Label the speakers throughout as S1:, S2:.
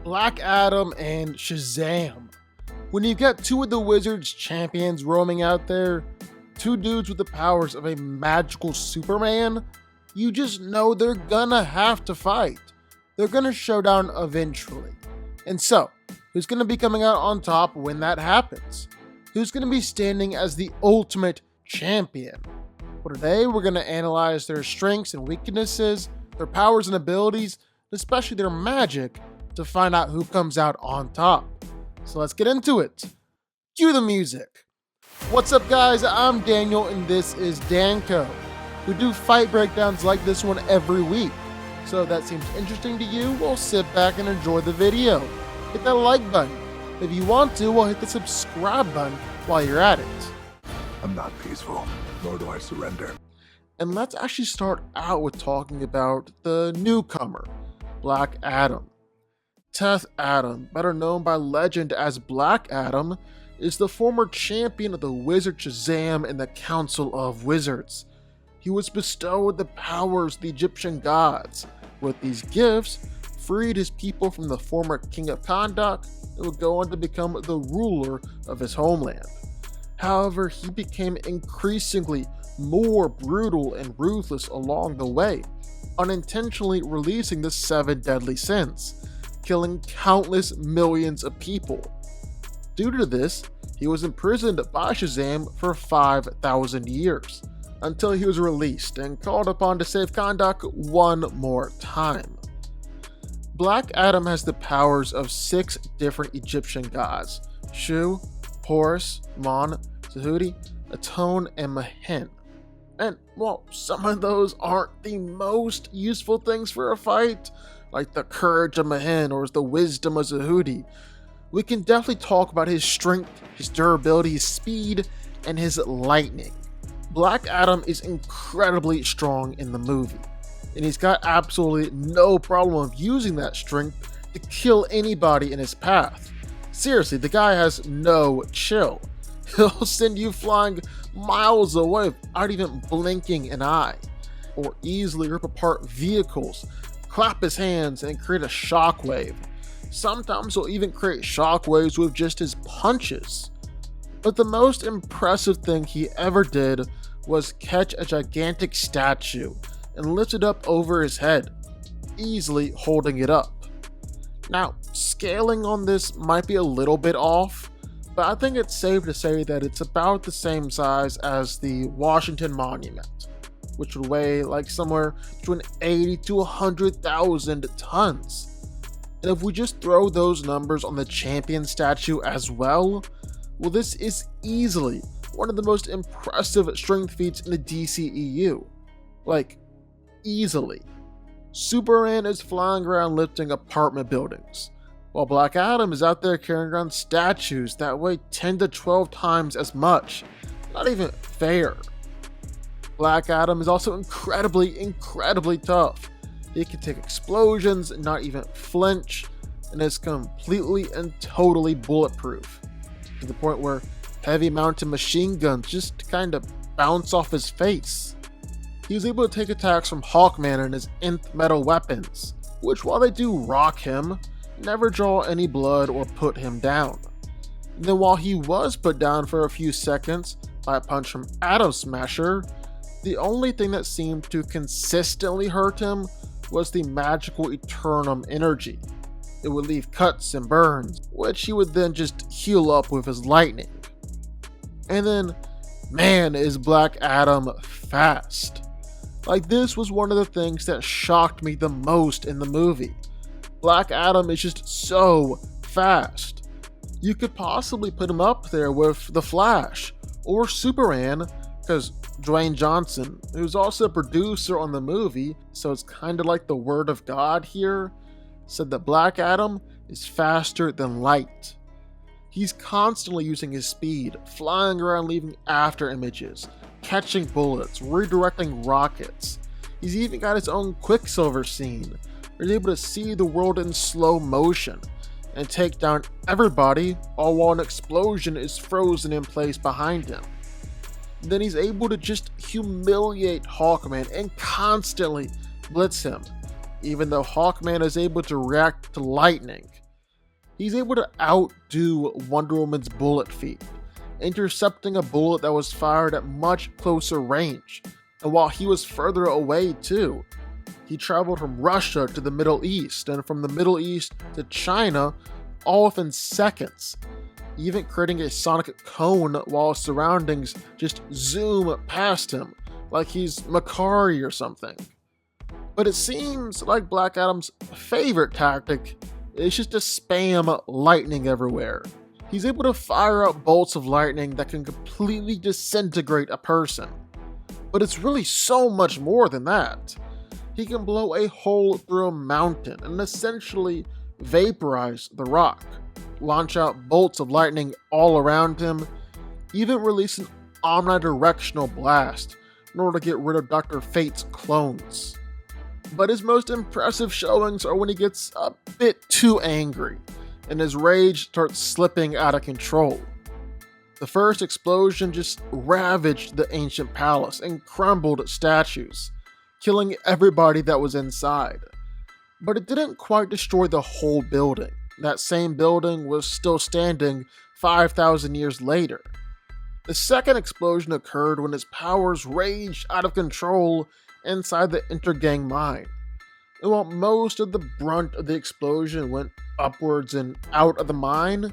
S1: Black Adam and Shazam. When you get two of the Wizards champions roaming out there, two dudes with the powers of a magical Superman, you just know they're gonna have to fight. They're gonna show down eventually. And so, who's gonna be coming out on top when that happens? Who's gonna be standing as the ultimate champion? Well, today we're gonna analyze their strengths and weaknesses, their powers and abilities, especially their magic, to find out who comes out on top. So let's get into it. Cue the music. What's up guys, I'm Daniel and this is DanCo. We do fight breakdowns like this one every week. So if that seems interesting to you, well, sit back and enjoy the video. Hit that like button. If you want to, well, hit the subscribe button while you're at it.
S2: I'm not peaceful, nor do I surrender.
S1: And let's actually start out with talking about the newcomer, Black Adam. Teth Adam, better known by legend as Black Adam, is the former champion of the Wizard Shazam and the Council of Wizards. He was bestowed the powers of the Egyptian gods. With these gifts, freed his people from the former king of Kahndaq and would go on to become the ruler of his homeland. However, he became increasingly more brutal and ruthless along the way, unintentionally releasing the 7 deadly sins, killing countless millions of people. Due to this, he was imprisoned by Shazam for 5,000 years, until he was released and called upon to save Kahndaq one more time. Black Adam has the powers of 6 different Egyptian gods: Shu, Horus, Mon, Tahuti, Aton, and Mehen. And well, some of those aren't the most useful things for a fight, like the courage of Mehen or the wisdom of Tahuti. We can definitely talk about his strength, his durability, his speed, and his lightning. Black Adam is incredibly strong in the movie, and he's got absolutely no problem of using that strength to kill anybody in his path. Seriously, the guy has no chill. He'll send you flying miles away without even blinking an eye, or easily rip apart vehicles, clap his hands, and create a shockwave. Sometimes he'll even create shockwaves with just his punches. But the most impressive thing he ever did was catch a gigantic statue and lift it up over his head, easily holding it up. Now, scaling on this might be a little bit off, but I think it's safe to say that it's about the same size as the Washington Monument, which would weigh like somewhere between 80 to 100,000 tons. And if we just throw those numbers on the champion statue as well, this is easily one of the most impressive strength feats in the DCEU. Like, easily. Superman is flying around lifting apartment buildings, while Black Adam is out there carrying around statues that weigh 10 to 12 times as much. Not even fair. Black Adam is also incredibly tough. He can take explosions and not even flinch, and is completely and totally bulletproof, to the point where heavy mounted machine guns just kind of bounce off his face. He was able to take attacks from Hawkman and his nth metal weapons, which while they do rock him, never draw any blood or put him down. And then while he was put down for a few seconds by a punch from Atom Smasher, the only thing that seemed to consistently hurt him was the magical Eternum energy. It would leave cuts and burns, which he would then just heal up with his lightning. And then, man, is Black Adam fast. Like, this was one of the things that shocked me the most in the movie. Black Adam is just so fast. You could possibly put him up there with The Flash or Superman, because Dwayne Johnson, who's also a producer on the movie, so it's kind of like the word of God here, said that Black Adam is faster than light. He's constantly using his speed, flying around leaving after images, catching bullets, redirecting rockets. He's even got his own Quicksilver scene, where he's able to see the world in slow motion and take down everybody, all while an explosion is frozen in place behind him. Then he's able to just humiliate Hawkman and constantly blitz him, even though Hawkman is able to react to lightning. He's able to outdo Wonder Woman's bullet feat, intercepting a bullet that was fired at much closer range, and while he was further away too. He traveled from Russia to the Middle East, and from the Middle East to China, all within seconds, even creating a sonic cone while his surroundings just zoom past him, like he's Makari or something. But it seems like Black Adam's favorite tactic is just to spam lightning everywhere. He's able to fire out bolts of lightning that can completely disintegrate a person. But it's really so much more than that. He can blow a hole through a mountain and essentially vaporize the rock, launch out bolts of lightning all around him, even release an omnidirectional blast in order to get rid of Dr. Fate's clones. But his most impressive showings are when he gets a bit too angry, and his rage starts slipping out of control. The first explosion just ravaged the ancient palace and crumbled statues, killing everybody that was inside. But it didn't quite destroy the whole building. That same building was still standing 5,000 years later. The second explosion occurred when his powers raged out of control inside the Intergang mine. And while most of the brunt of the explosion went upwards and out of the mine,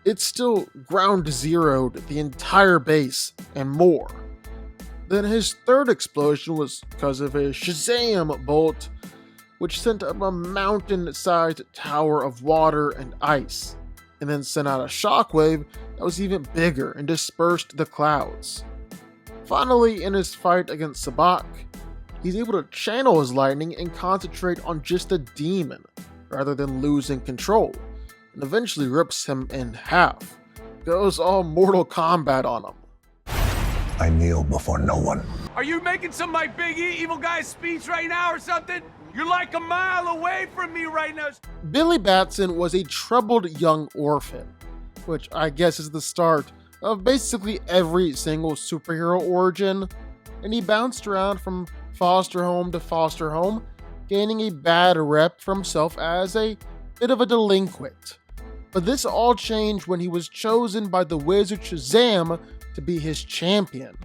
S1: it still ground zeroed the entire base and more. Then his third explosion was because of a Shazam bolt, which sent up a mountain-sized tower of water and ice, and then sent out a shockwave that was even bigger and dispersed the clouds. Finally, in his fight against Sabak, he's able to channel his lightning and concentrate on just a demon, rather than losing control, and eventually rips him in half. Goes all Mortal Kombat on him.
S2: I kneel before no one.
S3: Are you making some of my big evil guy speech right now or something? You're like a mile away from me right now.
S1: Billy Batson was a troubled young orphan, which I guess is the start of basically every single superhero origin, and he bounced around from foster home to foster home, gaining a bad rep for himself as a bit of a delinquent. But this all changed when he was chosen by the wizard Shazam to be his champion.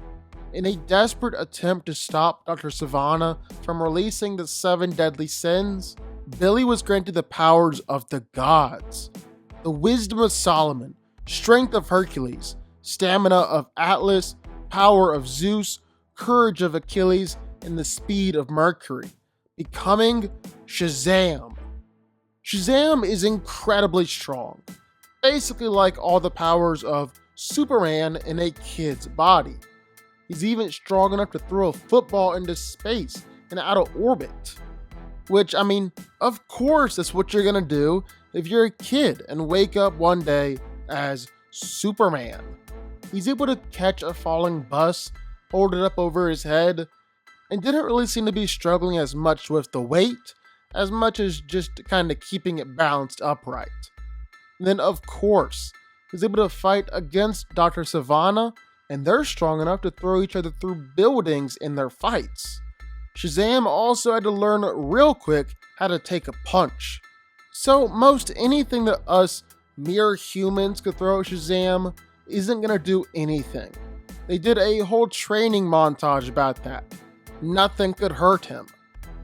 S1: In a desperate attempt to stop Dr. Sivana from releasing the 7 deadly sins, Billy was granted the powers of the gods. The wisdom of Solomon, strength of Hercules, stamina of Atlas, power of Zeus, courage of Achilles, and the speed of Mercury, becoming Shazam. Shazam is incredibly strong, basically like all the powers of Superman in a kid's body. He's even strong enough to throw a football into space and out of orbit. Which, I mean, of course that's what you're gonna do if you're a kid and wake up one day as Superman. He's able to catch a falling bus, hold it up over his head, and didn't really seem to be struggling as much with the weight, as much as just kind of keeping it balanced upright. And then, of course, he's able to fight against Dr. Sivana, and they're strong enough to throw each other through buildings in their fights. Shazam also had to learn real quick how to take a punch. So most anything that us mere humans could throw at Shazam isn't gonna do anything. They did a whole training montage about that. Nothing could hurt him.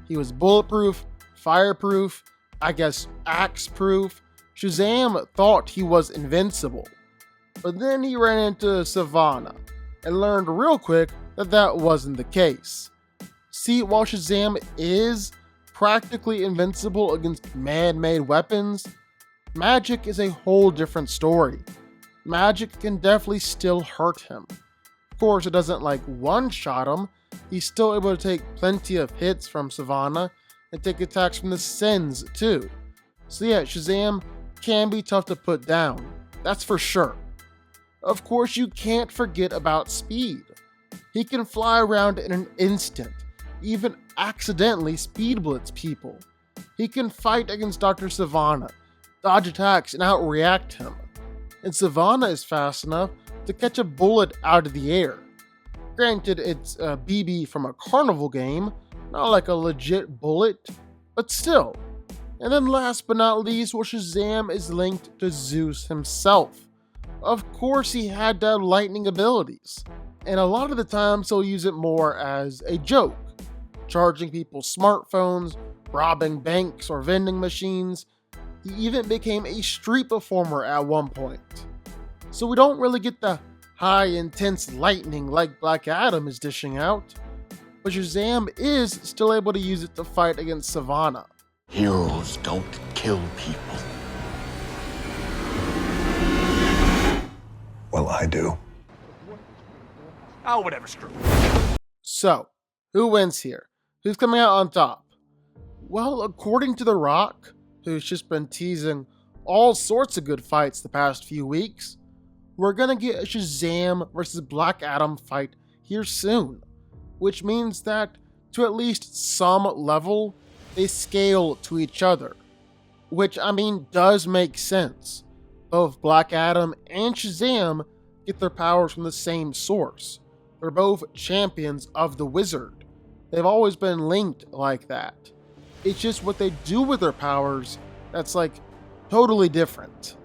S1: He was bulletproof, fireproof, I guess axe-proof. Shazam thought he was invincible. But then he ran into Sivana and learned real quick that that wasn't the case. See, while Shazam is practically invincible against man-made weapons, magic is a whole different story. Magic can definitely still hurt him. Of course, it doesn't like one-shot him. He's still able to take plenty of hits from Sivana and take attacks from the Sins too. So yeah, Shazam can be tough to put down, that's for sure. Of course, you can't forget about speed. He can fly around in an instant, even accidentally speed blitz people. He can fight against Dr. Sivana, dodge attacks, and outreact him. And Sivana is fast enough to catch a bullet out of the air. Granted, it's a BB from a carnival game, not like a legit bullet, but still. And then last but not least, well, Shazam is linked to ZEUS himself. Of course he had to have lightning abilities, and a lot of the times he'll use it more as a joke, charging people's smartphones, robbing banks or vending machines. He even became a street performer at one point. So we don't really get the high intense lightning like Black Adam is dishing out, but Shazam is still able to use it to fight against Savannah.
S4: Heroes don't kill people.
S2: Well, I do.
S3: Oh, whatever, screw.
S1: So, who wins here? Who's coming out on top? Well, according to The Rock, who's just been teasing all sorts of good fights the past few weeks, we're gonna get a Shazam versus Black Adam fight here soon, which means that to at least some level, they scale to each other, which I mean does make sense. Both Black Adam and Shazam get their powers from the same source. They're both champions of the Wizard. They've always been linked like that. It's just what they do with their powers that's like totally different.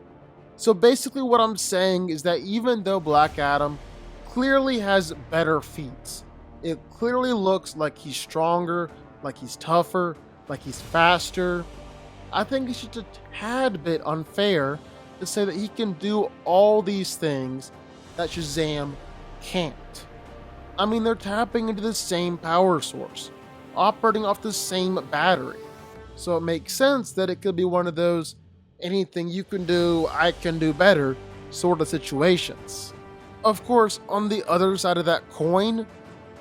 S1: So basically what I'm saying is that even though Black Adam clearly has better feats, it clearly looks like he's stronger, like he's tougher, like he's faster, I think it's just a tad bit unfair to say that he can do all these things that Shazam can't. I mean, they're tapping into the same power source, operating off the same battery, so it makes sense that it could be one of those anything you can do, I can do better sort of situations. Of course, on the other side of that coin,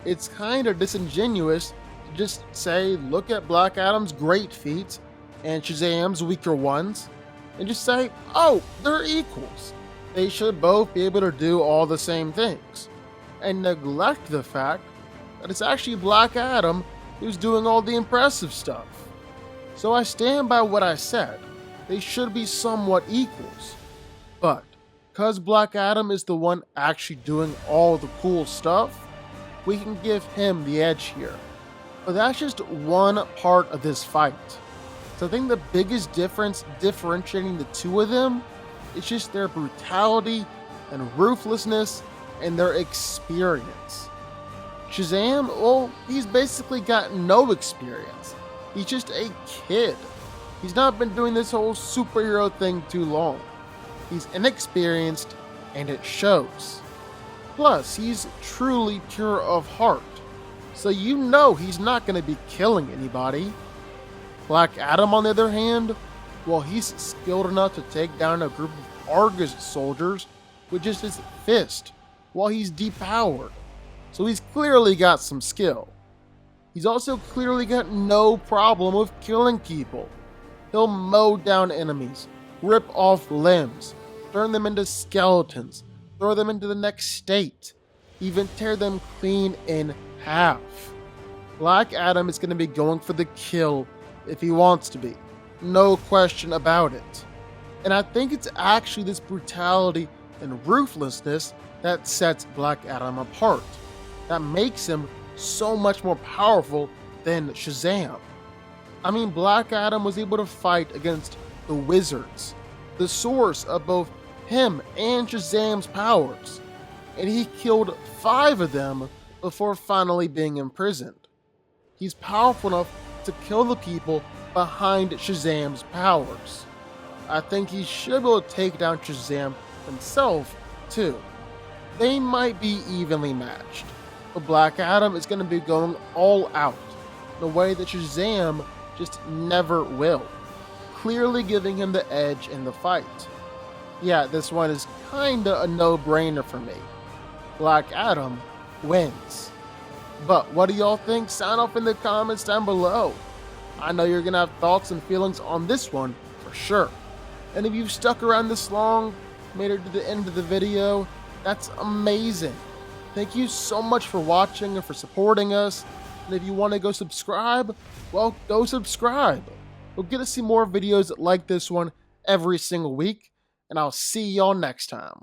S1: it's kind of disingenuous to just say, look at Black Adam's great feats and Shazam's weaker ones, and just say, oh, they're equals. They should both be able to do all the same things, and neglect the fact that it's actually Black Adam who's doing all the impressive stuff. So I stand by what I said. They should be somewhat equals. But because Black Adam is the one actually doing all the cool stuff, we can give him the edge here. But that's just one part of this fight. So I think the biggest difference differentiating the two of them is just their brutality and ruthlessness and their experience. Shazam, well, he's basically got no experience. He's just a kid. He's not been doing this whole superhero thing too long. He's inexperienced, and it shows. Plus, he's truly pure of heart, so you know he's not going to be killing anybody. Black Adam, on the other hand, well, he's skilled enough to take down a group of Argus soldiers with just his fist, while he's depowered, so he's clearly got some skill. He's also clearly got no problem with killing people. He'll mow down enemies, rip off limbs, turn them into skeletons, throw them into the next state, even tear them clean in half. Black Adam is going to be going for the kill if he wants to be, no question about it. And I think it's actually this brutality and ruthlessness that sets Black Adam apart, that makes him so much more powerful than Shazam. I mean, Black Adam was able to fight against the Wizards, the source of both him and Shazam's powers, and he killed 5 of them before finally being imprisoned. He's powerful enough to kill the people behind Shazam's powers. I think he should be able to take down Shazam himself, too. They might be evenly matched, but Black Adam is going to be going all out in a way that Shazam just never will, clearly giving him the edge in the fight. Yeah, this one is kinda a no-brainer for me. Black Adam wins. But what do y'all think? Sound off in the comments down below. I know you're gonna have thoughts and feelings on this one for sure. And if you've stuck around this long, made it to the end of the video, that's amazing. Thank you so much for watching and for supporting us. And if you want to go subscribe, well, go subscribe. We'll get to see more videos like this one every single week, and I'll see y'all next time.